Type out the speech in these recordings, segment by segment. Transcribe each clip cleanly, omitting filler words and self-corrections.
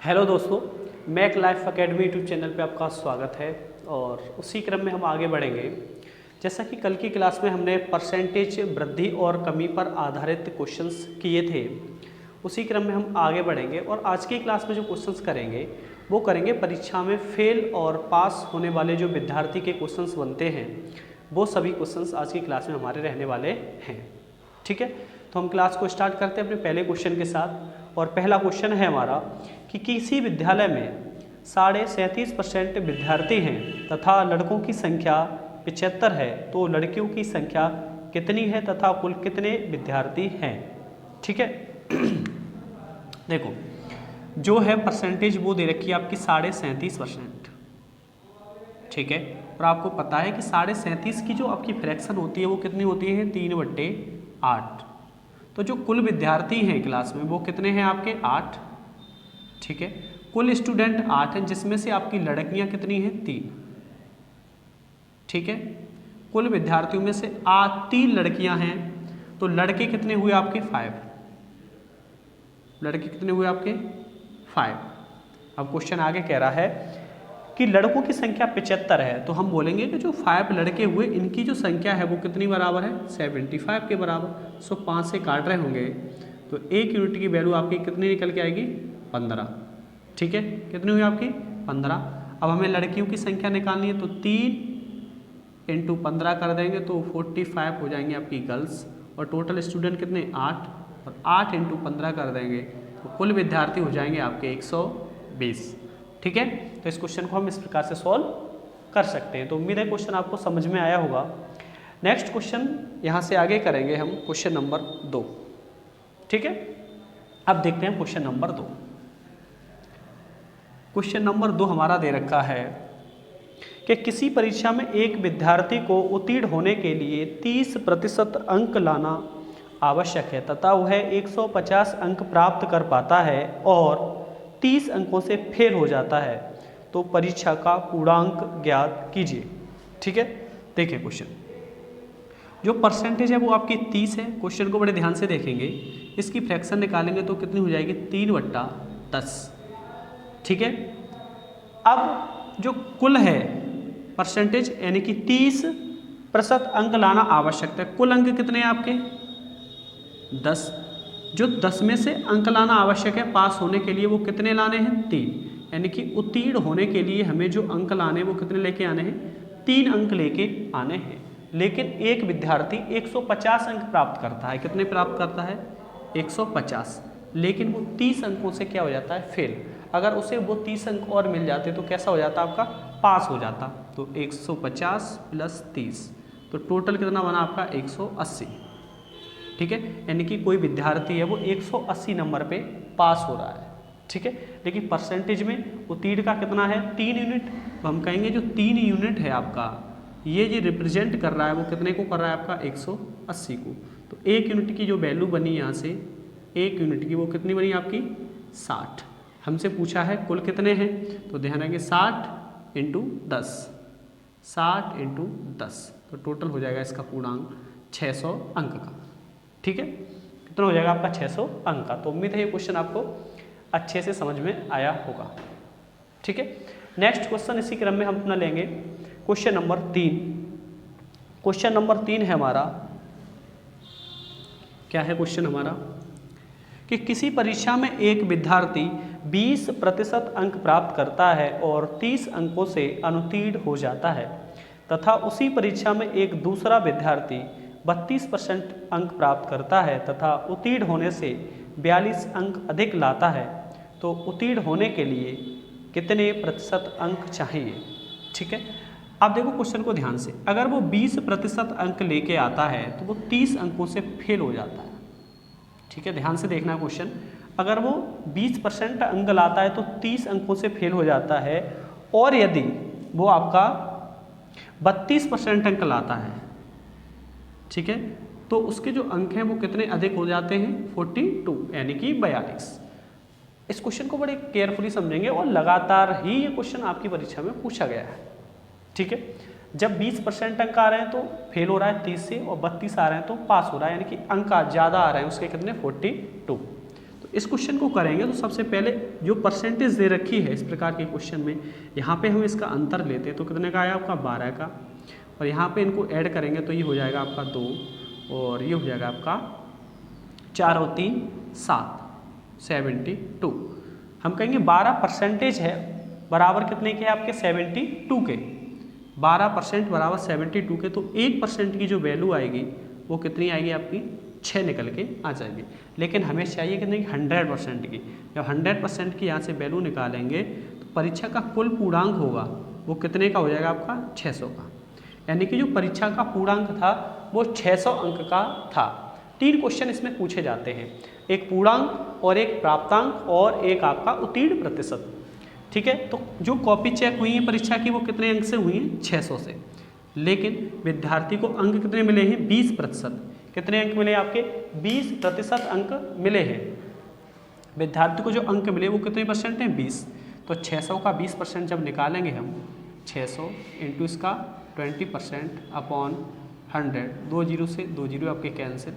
Hello दोस्तों, Mac life academy YouTube channel पे आपका स्वागत है। और उसी क्रम में हम आगे बढ़ेंगे। जैसा कि कल की क्लास में हमने परसेंटेज वृद्धि और कमी पर आधारित क्वेश्चंस किए थे, उसी क्रम में हम आगे बढ़ेंगे और आज की क्लास में जो क्वेश्चंस करेंगे वो करेंगे परीक्षा में फेल और पास होने वाले जो विद्यार्थी के क्वेश्चंस बनते हैं, वो सभी क्वेश्चंस आज की क्लास में हमारे रहने वाले हैं। ठीक है, तो हम क्लास को स्टार्ट करते हैं अपने पहले क्वेश्चन के साथ। और पहला क्वेश्चन है हमारा कि किसी विद्यालय में 37.5% विद्यार्थी हैं तथा लड़कों की संख्या 75 है, तो लड़कियों की संख्या कितनी है तथा कुल कितने विद्यार्थी हैं। ठीक है देखो, जो है परसेंटेज वो दे रखी है आपकी 37.5%। ठीक है, और आपको पता है कि 37.5 की जो आपकी फ्रैक्शन होती है वो कितनी होती है, 3/8। तो जो कुल विद्यार्थी हैं क्लास में वो कितने हैं आपके, 8। ठीक है, कुल स्टूडेंट 8 हैं, जिसमें से आपकी लड़कियां कितनी हैं, 3। ठीक है, कुल विद्यार्थियों में से 3 लड़कियां हैं, तो लड़के कितने हुए आपके, 5। लड़के कितने हुए आपके, 5। अब क्वेश्चन आगे कह रहा है कि लड़कों की संख्या 75 है, तो हम बोलेंगे कि जो 5 लड़के हुए इनकी जो संख्या है वो कितनी बराबर है, 75 के बराबर। सो 5 से काट रहे होंगे तो एक यूनिट की वैल्यू आपकी कितनी निकल के आएगी, 15। ठीक है, कितनी हुई आपकी, 15। अब हमें लड़कियों की संख्या निकालनी है, तो 3 × 15 कर देंगे तो 45 हो जाएंगे आपकी गर्ल्स, और टोटल स्टूडेंट कितने, 8, और 8 × 15 कर देंगे तो कुल विद्यार्थी हो जाएंगे आपके 120। ठीक है, तो इस क्वेश्चन को हम इस प्रकार से सॉल्व कर सकते हैं। तो उम्मीद है क्वेश्चन आपको समझ में आया होगा। नेक्स्ट क्वेश्चन यहाँ से आगे करेंगे हम, क्वेश्चन नंबर 2। ठीक है, अब देखते हैं क्वेश्चन नंबर 2। क्वेश्चन नंबर 2 हमारा दे रखा है कि किसी परीक्षा में एक विद्यार्थी को उत्तीर्ण होने के लिए 30% अंक लाना आवश्यक है तथा वह 150 अंक प्राप्त कर पाता है और 30 अंकों से फेल हो जाता है, तो परीक्षा का पूर्णांक ज्ञात कीजिए। ठीक है, देखिए क्वेश्चन, जो परसेंटेज है वो आपकी 30 है। क्वेश्चन को बड़े ध्यान से देखेंगे, इसकी फ्रैक्शन निकालेंगे तो कितनी हो जाएगी, 3/10। ठीक है, अब जो कुल है परसेंटेज यानी कि 30% अंक लाना आवश्यक है। कुल अंक कितने हैं आपके, 10। जो 10 में से अंक लाना आवश्यक है पास होने के लिए, वो कितने लाने हैं, 3। यानी कि उत्तीर्ण होने के लिए हमें जो अंक लाने हैं वो कितने लेके आने हैं, 3 अंक लेके आने हैं। लेकिन एक विद्यार्थी 150 अंक प्राप्त करता है, कितने प्राप्त करता है, 150, लेकिन वो 30 अंकों से क्या हो जाता है, फेल। अगर उसे वो 30 अंक और मिल जाते तो कैसा हो जाता आपका, पास हो जाता। तो 150 + 30, तो टोटल कितना बना आपका, 180। ठीक है, यानी कि कोई विद्यार्थी है वो 180 नंबर पे पास हो रहा है। ठीक है, लेकिन परसेंटेज में उत्तीर्ण का कितना है, 3 यूनिट। तो हम कहेंगे जो 3 यूनिट है आपका, ये जो रिप्रेजेंट कर रहा है वो कितने को कर रहा है आपका, 180 को। तो 1 यूनिट की जो वैल्यू बनी यहाँ से, 1 यूनिट की वो कितनी बनी आपकी, 60। हमसे पूछा है कुल कितने हैं, तो ध्यान रखेंगे 60 × 10, 60 × 10, तो टोटल हो जाएगा इसका पूर्णांक 600 अंक का। ठीक है, कितना हो जाएगा आपका, 600 अंक का। तो उम्मीद है ये क्वेश्चन आपको अच्छे से समझ में आया होगा। ठीक है, नेक्स्ट क्वेश्चन इसी क्रम में हम अपना लेंगे, क्वेश्चन नंबर 3। क्वेश्चन नंबर 3 है हमारा, क्या है क्वेश्चन हमारा, कि किसी परीक्षा में एक विद्यार्थी 20% अंक प्राप्त करता है और 30 अंकों से अनुत्तीर्ण हो जाता है तथा उसी परीक्षा में एक दूसरा विद्यार्थी 32% अंक प्राप्त करता है तथा उत्तीर्ण होने से 42 अंक अधिक लाता है, तो उत्तीर्ण होने के लिए कितने प्रतिशत अंक चाहिए। ठीक है, अब देखो क्वेश्चन को ध्यान से, अगर वो 20% अंक लेके आता है तो वो 30 अंकों से फेल हो जाता है। ठीक है, ध्यान से देखना क्वेश्चन, अगर वो 20% अंक लाता है तो 30 अंकों से फेल हो जाता है, और यदि वो आपका 32% अंक लाता है, ठीक है, तो उसके जो अंक हैं वो कितने अधिक हो जाते हैं, 42 यानी कि 42। इस क्वेश्चन को बड़े केयरफुली समझेंगे और लगातार ही ये क्वेश्चन आपकी परीक्षा में पूछा गया है। ठीक है, जब 20% अंक आ रहे हैं तो फेल हो रहा है 30 से, और 32 आ रहे हैं तो पास हो रहा है, यानी कि अंक ज़्यादा आ रहे हैं उसके कितने, 42। तो इस क्वेश्चन को करेंगे तो सबसे पहले जो परसेंटेज दे रखी है इस प्रकार के क्वेश्चन में, यहाँ पे हम इसका अंतर लेते हैं तो कितने का आया आपका 12 का, और यहाँ पे इनको ऐड करेंगे तो ये हो जाएगा आपका 2 और ये हो जाएगा आपका 4 और 3 7 72। हम कहेंगे 12% है बराबर कितने के आपके 72 के, 12% बराबर 72 के, तो 1% की जो वैल्यू आएगी वो कितनी आएगी आपकी 6 निकल के आ जाएगी। लेकिन हमें चाहिए कितने की 100% की। जब 100% की यहाँ से वैल्यू निकालेंगे तो परीक्षा का कुल पूर्णांक होगा वो कितने का हो जाएगा आपका 600 का, यानी कि जो परीक्षा का पूर्णांक था वो 600 अंक का था। 3 क्वेश्चन इसमें पूछे जाते हैं, एक पूर्णांक और एक प्राप्तांक और एक आपका उत्तीर्ण प्रतिशत। ठीक है, तो जो कॉपी चेक हुई है परीक्षा की वो कितने अंक से हुई हैं 600 से, लेकिन विद्यार्थी को अंक कितने मिले हैं 20%। कितने अंक मिले आपके 20% अंक मिले हैं। विद्यार्थी को जो अंक मिले वो कितने परसेंट हैं 20, तो 600 का 20% जब निकालेंगे हम 600 इंटू इसका 20% अपॉन 100, 2 जीरो से 2 जीरो आपके कैंसिल,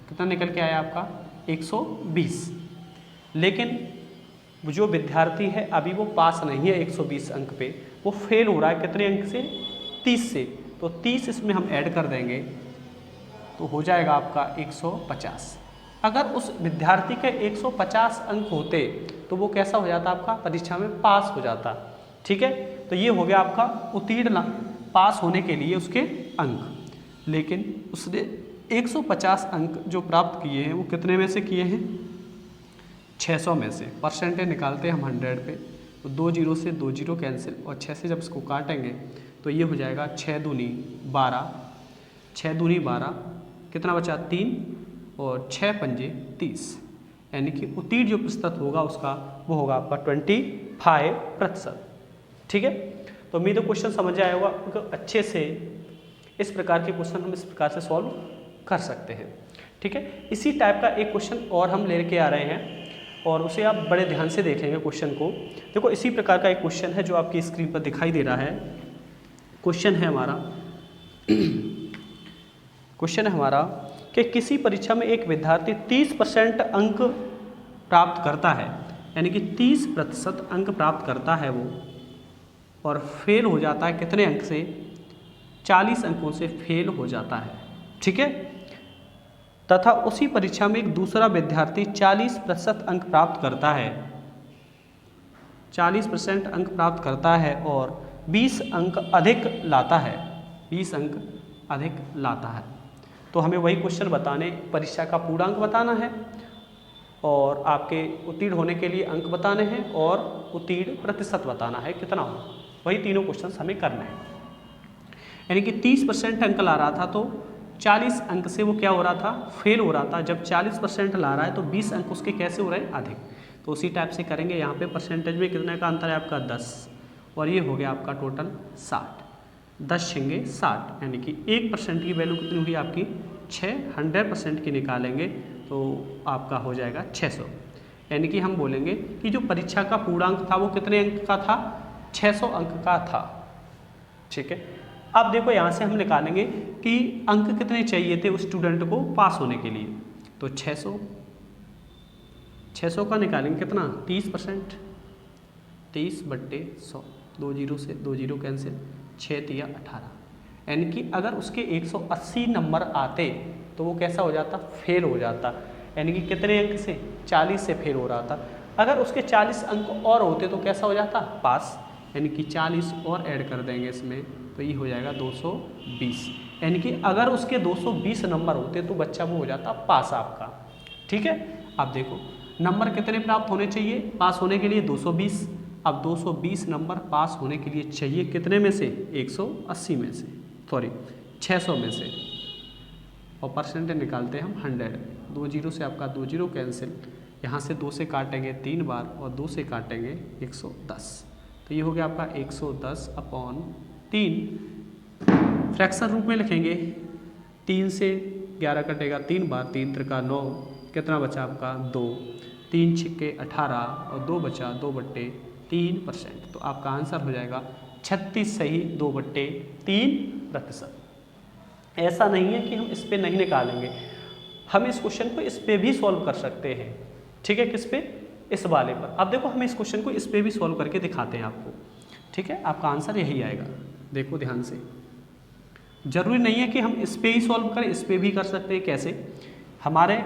कितना निकल के आया आपका 120। लेकिन जो विद्यार्थी है अभी वो पास नहीं है 120 अंक पे, वो फेल हो रहा है कितने अंक से 30 से, तो 30 इसमें हम ऐड कर देंगे तो हो जाएगा आपका 150। अगर उस विद्यार्थी के 150 अंक होते तो वो कैसा हो जाता आपका परीक्षा में पास हो जाता। ठीक है, तो ये हो गया आपका उत्तीर्ण पास होने के लिए उसके अंक, लेकिन उसने 150 अंक जो प्राप्त किए हैं वो कितने में से किए हैं 600 में से। परसेंटेज निकालते हैं हम 100 पे, तो 2 जीरो से 2 जीरो कैंसिल और 6 से जब इसको काटेंगे तो ये हो जाएगा 6 दूनी 12, 6 दूनी 12, कितना बचा 3 और 6 पंजे 30, यानी कि उत्तीर्ण जो प्रतिशत होगा उसका वो होगा आपका 25%। ठीक है, तो उम्मीद है क्वेश्चन समझ आया होगा, क्योंकि अच्छे से इस प्रकार के क्वेश्चन हम इस प्रकार से सॉल्व कर सकते हैं। ठीक है, इसी टाइप का एक क्वेश्चन और हम लेके आ रहे हैं और उसे आप बड़े ध्यान से देखेंगे क्वेश्चन को। देखो इसी प्रकार का एक क्वेश्चन है जो आपकी स्क्रीन पर दिखाई दे रहा है। क्वेश्चन है हमारा कि किसी परीक्षा में एक विद्यार्थी 30% अंक प्राप्त करता है, यानी कि 30% अंक प्राप्त करता है वो, और फेल हो जाता है कितने अंक से 40 अंकों से फेल हो जाता है। ठीक है, तथा उसी परीक्षा में एक दूसरा विद्यार्थी 40% अंक प्राप्त करता है, 40% अंक प्राप्त करता है और 20 अंक अधिक लाता है, 20 अंक अधिक लाता है। तो हमें वही क्वेश्चन बताने, परीक्षा का पूर्णांक बताना है और आपके उत्तीर्ण होने के लिए अंक बताने हैं और उत्तीर्ण प्रतिशत बताना है कितना हो, वही तीनों क्वेश्चन हमें करना है। यानी कि 30% अंक ला रहा था तो 40 अंक से वो क्या हो रहा था फेल हो रहा था। जब 40% ला रहा है तो 20 अंक उसके कैसे हो रहे हैं अधिक, तो उसी टाइप से करेंगे। यहाँ पे परसेंटेज में कितने का अंतर है आपका 10, और ये हो गया आपका टोटल 60, 10 छेंगे 60, यानी कि 1% की वैल्यू कितनी हुई आपकी 6, 100% की निकालेंगे तो आपका हो जाएगा 600। यानी कि हम बोलेंगे कि जो परीक्षा का पूर्णांक था वो कितने अंक का था 600 अंक का था। ठीक है, अब देखो यहाँ से हम निकालेंगे कि अंक कितने चाहिए थे उस स्टूडेंट को पास होने के लिए, तो 600 का निकालेंगे कितना 30%, 30/100, 2 जीरो से 2 जीरो कैंसिल, 6 तिया 18, यानी कि अगर उसके 180 नंबर आते तो वो कैसा हो जाता फेल हो जाता, यानी कि कितने अंक से 40 से फेल हो रहा था। अगर उसके 40 अंक और होते तो कैसा हो जाता पास, यानी कि 40 और ऐड कर देंगे इसमें तो ये हो जाएगा 220, यानी कि अगर उसके 220 नंबर होते तो बच्चा वो हो जाता पास आपका। ठीक है, अब देखो नंबर कितने प्राप्त होने चाहिए पास होने के लिए 220, अब 220 नंबर पास होने के लिए चाहिए कितने में से 180 में से, सॉरी 600 में से, और परसेंटेज निकालते हैं हम 100, 2 जीरो से आपका 2 जीरो कैंसिल, यहाँ से 2 से काटेंगे 3 बार और 2 से काटेंगे 110, तो ये हो गया आपका 110/3। फ्रैक्शन रूप में लिखेंगे, 3 से 11 कटेगा 3 बार, 3 त्रिका 9, कितना बचा आपका 2, 3 छिक्के 18 और 2 बचा 2/3%, तो आपका आंसर हो जाएगा 36 सही 2/3%। ऐसा नहीं है कि हम इस पे नहीं निकालेंगे, हम इस क्वेश्चन को इस पे भी सॉल्व कर सकते हैं। ठीक है, किस पे, इस वाले पर। अब देखो हम इस क्वेश्चन को इस पे भी सॉल्व करके दिखाते हैं आपको, ठीक है, आपका आंसर यही आएगा। देखो ध्यान से, जरूरी नहीं है कि हम इस पे ही सॉल्व करें, इस पे भी कर सकते हैं। कैसे, हमारे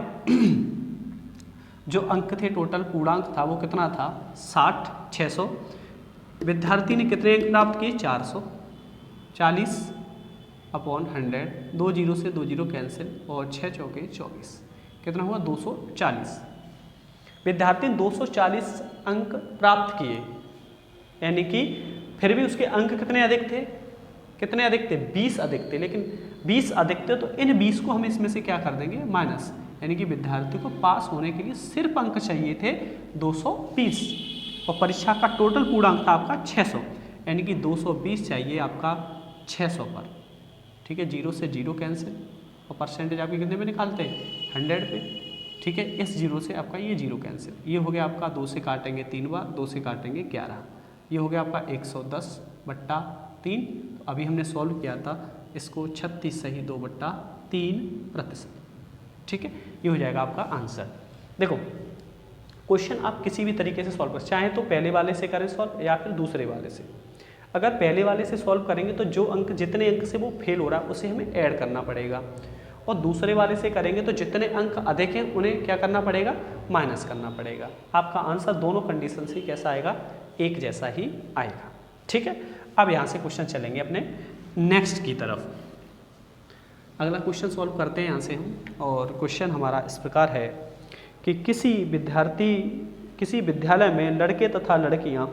जो अंक थे, टोटल पूर्णांक था वो कितना था 60, 600। विद्यार्थी ने कितने अंक प्राप्त किए 440 अपॉन 100, 2 जीरो से 2 जीरो कैंसिल और 6 चौके 24, कितना हुआ 240। विद्यार्थी ने 240 अंक प्राप्त किए, यानी कि फिर भी उसके अंक कितने अधिक थे, कितने अधिक थे 20 अधिक थे। लेकिन 20 अधिक थे तो इन 20 को हम इसमें से क्या कर देंगे माइनस, यानी कि विद्यार्थी को पास होने के लिए सिर्फ अंक चाहिए थे 220 और परीक्षा का टोटल पूर्णांक था आपका 600, यानी कि 220 चाहिए आपका 600 पर। ठीक है, जीरो से जीरो कैंसिल और परसेंटेज आपके कितने में निकालते हैं 100 पे। ठीक है, इस जीरो से आपका ये जीरो कैंसिल, ये हो गया आपका 2 से काटेंगे 3 बार, 2 से काटेंगे 11, ये हो गया आपका 110/3। तो अभी हमने सॉल्व किया था इसको 36 सही 2/3%। ठीक है, ये हो जाएगा आपका आंसर। देखो क्वेश्चन आप किसी भी तरीके से सॉल्व कर, चाहे तो पहले वाले से करें सॉल्व या फिर दूसरे वाले से। अगर पहले वाले से सॉल्व करेंगे तो जो अंक, जितने अंक से वो फेल हो रहा है उसे हमें ऐड करना पड़ेगा, और दूसरे वाले से करेंगे तो जितने अंक अधिक हैं उन्हें क्या करना पड़ेगा, माइनस करना पड़ेगा। आपका आंसर दोनों कंडीशन से कैसा आएगा, एक जैसा ही आएगा। ठीक है, अब यहाँ से क्वेश्चन चलेंगे अपने नेक्स्ट की तरफ। अगला क्वेश्चन सॉल्व करते हैं यहाँ से हम, और क्वेश्चन हमारा इस प्रकार है कि किसी विद्यालय में लड़के तथा लड़कियाँ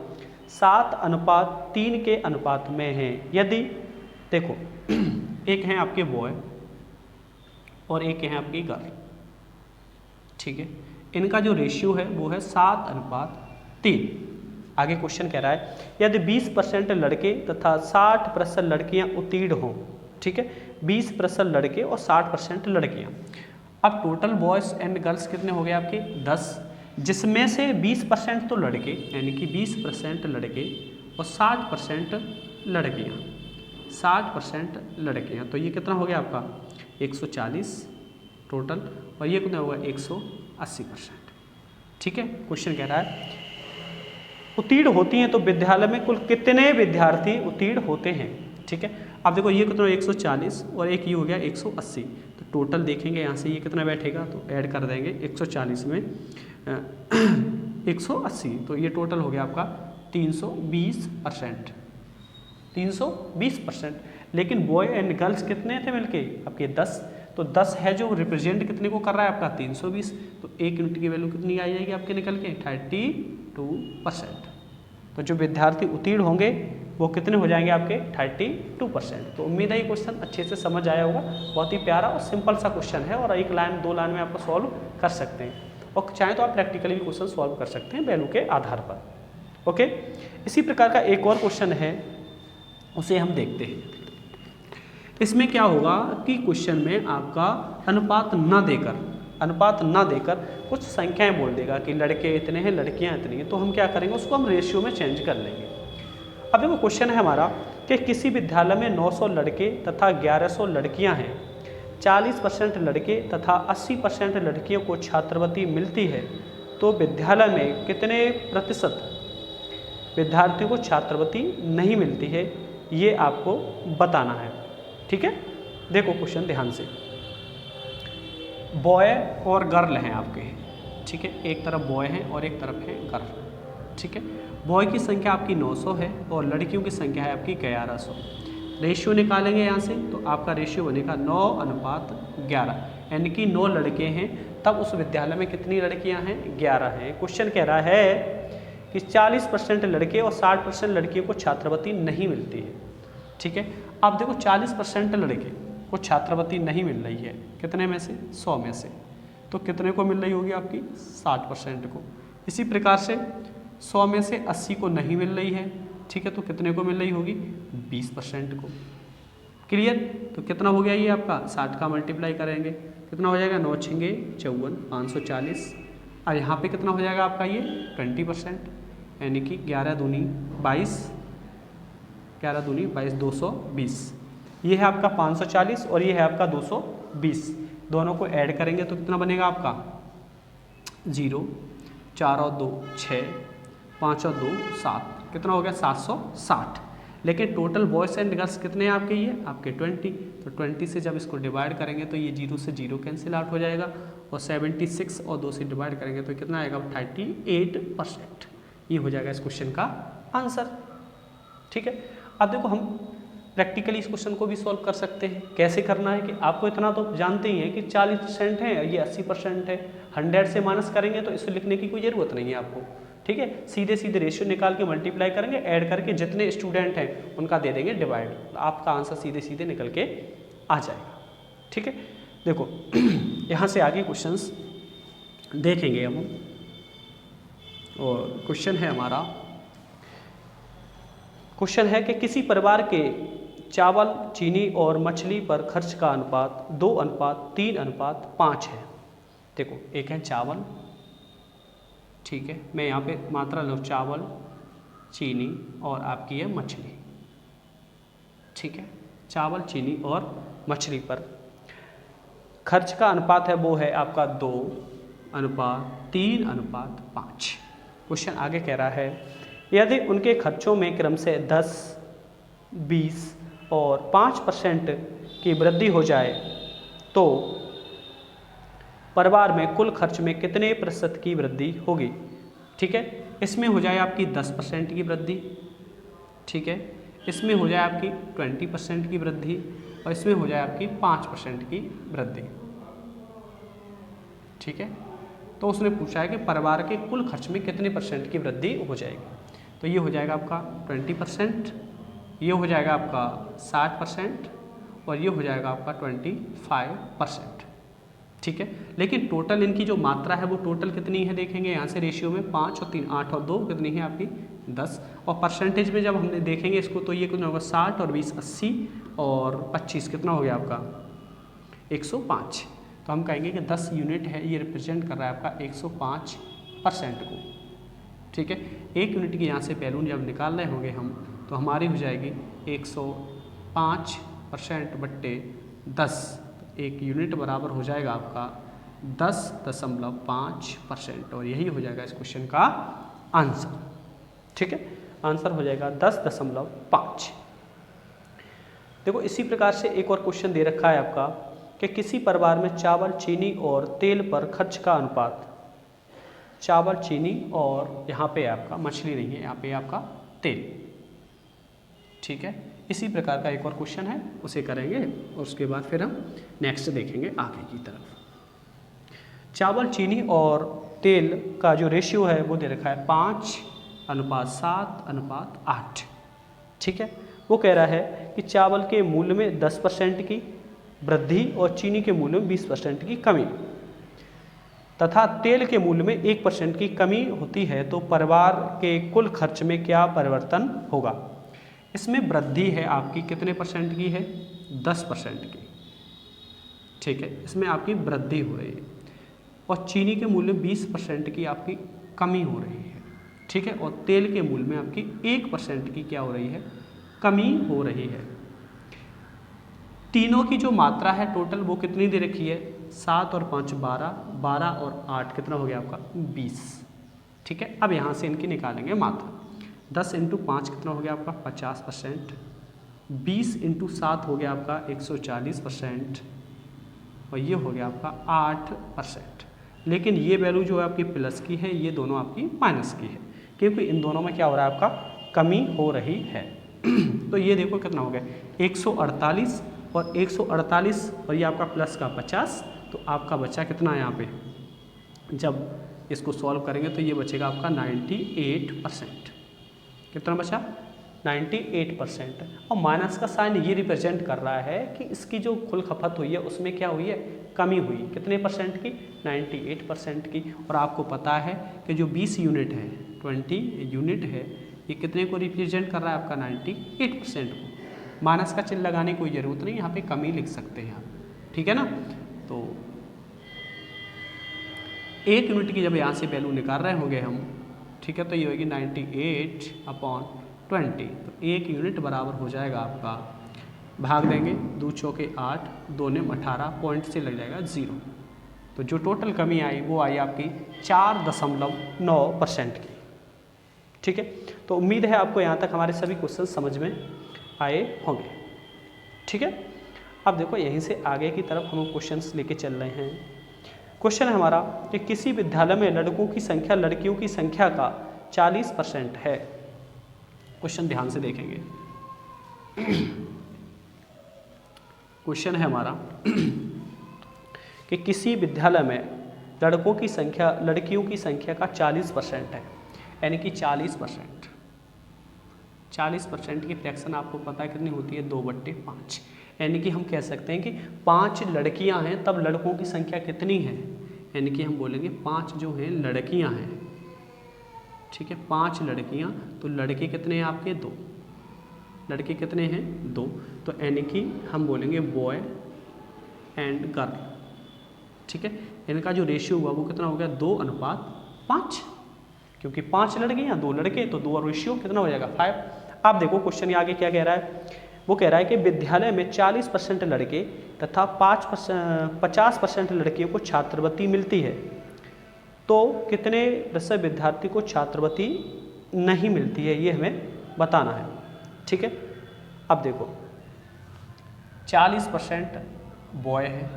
7:3 के अनुपात में हैं। यदि देखो एक हैं आपके बॉय और एक हैं आपकी गर्ल, ठीक है, इनका जो रेशियो है वो है 7:3। आगे क्वेश्चन कह रहा है यदि 20% लड़के तथा 60% लड़कियां उत्तीर्ण हों, ठीक है, 20% लड़के और 60% लड़कियां। अब टोटल बॉयज़ एंड गर्ल्स कितने हो गए आपके 10, जिसमें से 20% तो लड़के, यानी कि 20% लड़के और 60% लड़कियां, 60% लड़कियां। तो ये कितना हो गया आपका 140 टोटल, और ये कितना होगा 180%। ठीक है, क्वेश्चन कह रहा है उत्तीर्ण होती हैं तो विद्यालय में कुल कितने विद्यार्थी उत्तीर्ण होते हैं। ठीक है, अब देखो ये कितना 140 और एक ये हो गया 180, तो टोटल देखेंगे यहाँ से ये कितना बैठेगा, तो ऐड कर देंगे 140 में 180, तो ये टोटल हो गया आपका 320%, 320%। लेकिन बॉय एंड गर्ल्स कितने थे मिलके आपके 10, तो 10 है जो रिप्रेजेंट कितने को कर रहा है आपका 320, तो एक यूनिट की वैल्यू कितनी आ जाएगी आपके निकल के 32%। तो जो विद्यार्थी उत्तीर्ण होंगे वो कितने हो जाएंगे आपके 32%। तो उम्मीद है ये क्वेश्चन अच्छे से समझ आया होगा। बहुत ही प्यारा और सिंपल सा क्वेश्चन है, और एक लाइन 2 लाइन में आपको सॉल्व कर सकते हैं, और चाहे तो आप प्रैक्टिकली भी क्वेश्चन सॉल्व कर सकते हैं वैल्यू के आधार पर। ओके, इसी प्रकार का एक और क्वेश्चन है, उसे हम देखते हैं। इसमें क्या होगा कि क्वेश्चन में आपका अनुपात न देकर कुछ संख्याएं बोल देगा कि लड़के इतने हैं लड़कियां इतनी हैं, तो हम क्या करेंगे उसको हम रेशियो में चेंज कर लेंगे। अब देखो क्वेश्चन है हमारा कि किसी विद्यालय में 900 लड़के तथा 1100 लड़कियां हैं, 40% लड़के तथा 80% लड़कियों को छात्रवृत्ति मिलती है, तो विद्यालय में कितने प्रतिशत विद्यार्थियों को छात्रवृत्ति नहीं मिलती है, ये आपको बताना है। ठीक है, देखो क्वेश्चन ध्यान से, बॉय और गर्ल हैं आपके, ठीक है, एक तरफ बॉय हैं और एक तरफ है गर्ल। ठीक है, बॉय की संख्या आपकी 900 है और लड़कियों की संख्या है आपकी 1100। रेशियो निकालेंगे यहाँ से, तो आपका रेशियो बनेगा 9:11, यानी कि 9 लड़के हैं तब उस विद्यालय में कितनी लड़कियाँ हैं 11 हैं। क्वेश्चन कह रहा है कि 40% लड़के और 60% लड़कियों को छात्रवृत्ति नहीं मिलती है। ठीक है, अब देखो 40% लड़के को छात्रवृत्ति नहीं मिल रही है, कितने में से 100 में से, तो कितने को मिल रही होगी आपकी 60% को। इसी प्रकार से 100 में से 80 को नहीं मिल रही है, ठीक है, तो कितने को मिल रही होगी 20% को। क्लियर, तो कितना हो गया ये आपका 60 का मल्टीप्लाई करेंगे कितना हो जाएगा 9 × 6 = 54, 540, और यहाँ पे कितना हो जाएगा आपका ये 20%, यानी कि 11 दूनी 22, 220। ये है आपका 540 और ये है आपका 220, दोनों को ऐड करेंगे तो कितना बनेगा आपका 0, 4 और 2 6, 5 और 2 7, कितना हो गया 760। लेकिन टोटल बॉयज़ एंड गर्ल्स कितने हैं आपके, ये आपके 20। तो 20 से जब इसको डिवाइड करेंगे तो ये 0 से 0 कैंसिल आउट हो जाएगा, और 76 और 2 से डिवाइड करेंगे तो कितना आएगा 38%। ये हो जाएगा इस क्वेश्चन का आंसर। ठीक है, अब देखो हम प्रैक्टिकली इस क्वेश्चन को भी सॉल्व कर सकते हैं। कैसे करना है कि आपको इतना तो जानते ही हैं कि 40% है, ये 80% है। 100 से माइनस करेंगे तो इसे लिखने की कोई ज़रूरत नहीं है आपको। ठीक है, सीधे सीधे रेशियो निकाल के मल्टीप्लाई करेंगे, ऐड करके जितने स्टूडेंट हैं उनका दे देंगे डिवाइड, आपका आंसर सीधे सीधे निकल के आ जाएगा। ठीक है, देखो यहाँ से आगे क्वेश्चंस देखेंगे हम। और क्वेश्चन है हमारा, क्वेश्चन है कि किसी परिवार के चावल, चीनी और मछली पर खर्च का अनुपात 2:3:5 है। देखो एक है चावल, ठीक है, मैं यहाँ पे मात्रा लूँ चावल, चीनी और आपकी है मछली। ठीक है, चावल, चीनी और मछली पर खर्च का अनुपात है वो है आपका 2:3:5। क्वेश्चन आगे कह रहा है यदि उनके खर्चों में क्रम से 10, 20 और 5% की वृद्धि हो जाए तो परिवार में कुल खर्च में कितने प्रतिशत की वृद्धि होगी। ठीक है, इसमें हो जाए आपकी 10% की वृद्धि। ठीक है, इसमें हो जाए आपकी 20% की वृद्धि, और इसमें हो जाए आपकी 5% की वृद्धि। ठीक है, तो उसने पूछा है कि परिवार के कुल खर्च में कितने % की वृद्धि हो जाएगी। तो ये हो जाएगा आपका 20%, ये हो जाएगा आपका 60% और ये हो जाएगा आपका 25%। ठीक है, लेकिन टोटल इनकी जो मात्रा है वो टोटल कितनी है देखेंगे यहाँ से रेशियो में 5 और 3 8 और 2 कितनी है आपकी 10, और परसेंटेज में जब हम देखेंगे इसको तो ये कितना होगा 60 और 20 80 और 25 कितना हो गया आपका 105। तो हम कहेंगे कि 10 यूनिट है, ये रिप्रेजेंट कर रहा है आपका 105% को। ठीक है, 1 यूनिट की यहाँ से वैल्यू जब निकाल रहे होंगे हम तो हमारी हो जाएगी 105% बट्टे 10, 1 यूनिट बराबर हो जाएगा आपका 10.5%, और यही हो जाएगा इस क्वेश्चन का आंसर। ठीक है, आंसर हो जाएगा 10.5। देखो इसी प्रकार से एक और क्वेश्चन दे रखा है आपका कि किसी परिवार में चावल, चीनी और तेल पर खर्च का अनुपात, चावल, चीनी और यहाँ पे आपका मछली नहीं है, यहाँ पे आपका तेल। ठीक है, इसी प्रकार का एक और क्वेश्चन है, उसे करेंगे और उसके बाद फिर हम नेक्स्ट देखेंगे आगे की तरफ। चावल, चीनी और तेल का जो रेशियो है वो दे रखा है 5:7:8। ठीक है, वो कह रहा है कि चावल के मूल्य में 10% की वृद्धि और चीनी के मूल्य में 20% की कमी तथा तेल के मूल्य में 1% की कमी होती है तो परिवार के कुल खर्च में क्या परिवर्तन होगा। इसमें वृद्धि है आपकी कितने % की है 10% की। ठीक है, इसमें आपकी वृद्धि हो रही है, और चीनी के मूल्य 20% की आपकी कमी हो रही है। ठीक है, और तेल के मूल्य में आपकी 1% की क्या हो रही है कमी हो रही है। तीनों की जो मात्रा है टोटल वो कितनी दे रखी है 7 और 5 12, 12 और 8 कितना हो गया आपका 20। ठीक है, अब यहाँ से इनकी निकालेंगे मात्रा। 10 × 5 कितना हो गया आपका 50%, 20 × 7 हो गया आपका 140%, और ये हो गया आपका 8%। लेकिन ये वैल्यू जो है आपकी प्लस की है, ये दोनों आपकी माइनस की है, क्योंकि इन दोनों में क्या हो रहा है आपका कमी हो रही है। तो ये देखो कितना हो गया 148 और 148 और ये आपका प्लस का 50, तो आपका बचा कितना यहाँ पे, जब इसको सॉल्व करेंगे तो ये बचेगा आपका 98%। कितना बचा 98%, और माइनस का साइन ये रिप्रेजेंट कर रहा है कि इसकी जो कुल खपत हुई है उसमें क्या हुई है कमी हुई। कितने % की 98% की। और आपको पता है कि जो 20 यूनिट है 20 यूनिट है ये कितने को रिप्रेजेंट कर रहा है आपका 98% को। माइनस का चिन्ह लगाने की कोई ज़रूरत नहीं, यहाँ पे कमी लिख सकते हैं आप। ठीक है ना, तो 1 यूनिट की जब यहाँ से वैल्यू निकाल रहे होंगे हम, ठीक है, तो ये होगी 98/20। तो 1 यूनिट बराबर हो जाएगा आपका, भाग देंगे 2 चौके 8, 2 ने 18, पॉइंट से लग जाएगा 0। तो जो टोटल कमी आई वो आई आपकी 4.9% की। ठीक है, तो उम्मीद है आपको यहाँ तक हमारे सभी क्वेश्चन समझ में आए होंगे। ठीक है, अब देखो यहीं से आगे की तरफ हम क्वेश्चंस लेके चल रहे हैं। क्वेश्चन है हमारा कि किसी विद्यालय में लड़कों की संख्या लड़कियों की संख्या का 40% है। क्वेश्चन ध्यान से देखेंगे। क्वेश्चन है हमारा कि किसी विद्यालय में लड़कों की संख्या लड़कियों की संख्या का 40% है, यानी कि 40%। 40% की फ्रैक्शन आपको पता है कितनी होती है, 2/5। यानी कि हम कह सकते हैं कि 5 लड़कियां हैं तब लड़कों की संख्या कितनी है, यानी कि हम बोलेंगे 5 जो हैं लड़कियां हैं। ठीक है, 5 लड़कियां, तो लड़के कितने हैं आपके, 2। लड़के कितने हैं, 2। तो यानी कि हम बोलेंगे बॉय एंड गर्ल। ठीक है, इनका जो रेशियो हुआ वो कितना हो गया, 2:5, क्योंकि 5 लड़कियां 2 लड़के, तो 2 रेशियो कितना हो जाएगा, 5। आप देखो क्वेश्चन आगे क्या कह रहा है, वो कह रहा है कि विद्यालय में 40% लड़के तथा 50% लड़कियों को छात्रवृत्ति मिलती है, तो कितने विद्यार्थी को छात्रवृत्ति नहीं मिलती है, ये हमें बताना है। ठीक है, अब देखो 40% बॉय है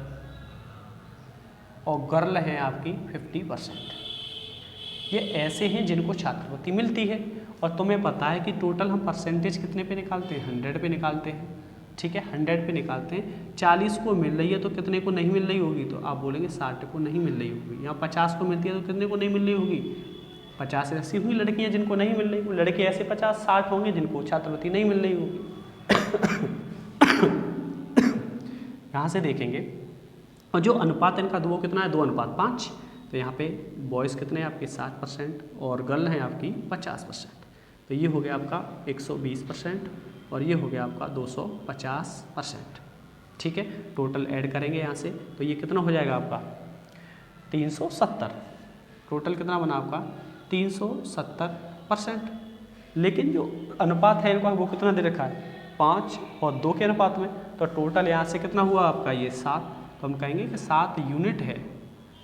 और गर्ल है आपकी 50%। ये ऐसे हैं जिनको छात्रवृत्ति मिलती है, और तुम्हें पता है कि टोटल हम परसेंटेज कितने पे निकालते हैं, 100 पे निकालते हैं। ठीक है, 100 पे निकालते हैं। 40 को मिल रही है तो कितने को नहीं मिल रही होगी, तो आप बोलेंगे 60 को नहीं मिल रही होगी। यहाँ 50 को मिलती है तो कितने को नहीं मिल रही होगी, 50 ऐसी हुई लड़कियाँ जिनको नहीं मिल रही, लड़के ऐसे 50-60 होंगे जिनको छात्रवृत्ति नहीं मिल रही होगी। यहाँ से देखेंगे, और जो अनुपात इनका वो कितना है, 2:5। तो यहाँ पे बॉयज़ कितने हैं आपके 60% और गर्ल हैं आपकी 50%। तो ये हो गया आपका 120% और ये हो गया आपका 250%। ठीक है, टोटल ऐड करेंगे यहाँ से, तो ये कितना हो जाएगा आपका 370। टोटल कितना बना आपका 370%। लेकिन जो अनुपात है इनका वो कितना दे रखा है, 5 और 2 के अनुपात में, तो टोटल यहाँ से कितना हुआ आपका ये 7। तो हम कहेंगे कि 7 यूनिट है,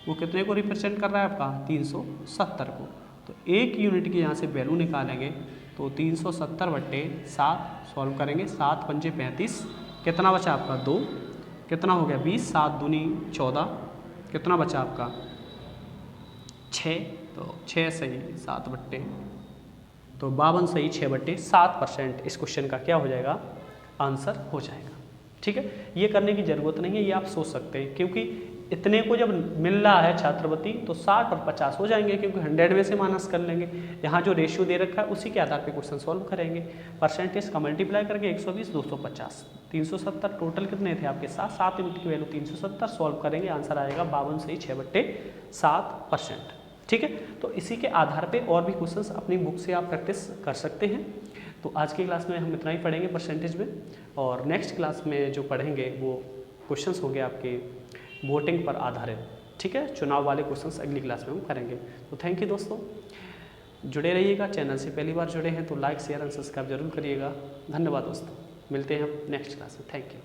वो कितने को रिप्रेजेंट कर रहा है आपका 370 को। तो 1 यूनिट की यहाँ से वैल्यू निकालेंगे, तो 370/7 सॉल्व करेंगे, 7 पंजे 35, कितना बचा आपका 2, कितना हो गया 20, 7 दूनी 14, कितना बचा आपका 6, तो 6 सही 7 तो 52 सही 6/7% इस क्वेश्चन का क्या हो जाएगा, आंसर हो जाएगा। ठीक है, ये करने की ज़रूरत नहीं है, ये आप सोच सकते हैं, क्योंकि इतने को जब मिल रहा है छात्रवृत्ति तो 60 और 50 हो जाएंगे, क्योंकि 100 में से माइनस कर लेंगे। यहाँ जो रेशियो दे रखा है उसी के आधार पे क्वेश्चन सॉल्व करेंगे। परसेंटेज का मल्टीप्लाई करके 120, 250, 370, टोटल कितने थे आपके 7 यूनिट की वैल्यू 370, सॉल्व करेंगे आंसर आएगा 52 सही 6/7%। ठीक है, तो इसी के आधार पे और भी क्वेश्चंस अपनी बुक से आप प्रैक्टिस कर सकते हैं। तो आज की क्लास में हम इतना ही पढ़ेंगे परसेंटेज में, और नेक्स्ट क्लास में जो पढ़ेंगे वो क्वेश्चंस होंगे आपके वोटिंग पर आधारित। ठीक है, चुनाव वाले क्वेश्चंस अगली क्लास में हम करेंगे। तो थैंक यू दोस्तों, जुड़े रहिएगा। चैनल से पहली बार जुड़े हैं तो लाइक शेयर एंड सब्सक्राइब जरूर करिएगा। धन्यवाद दोस्तों, मिलते हैं हम नेक्स्ट क्लास में। Thank you.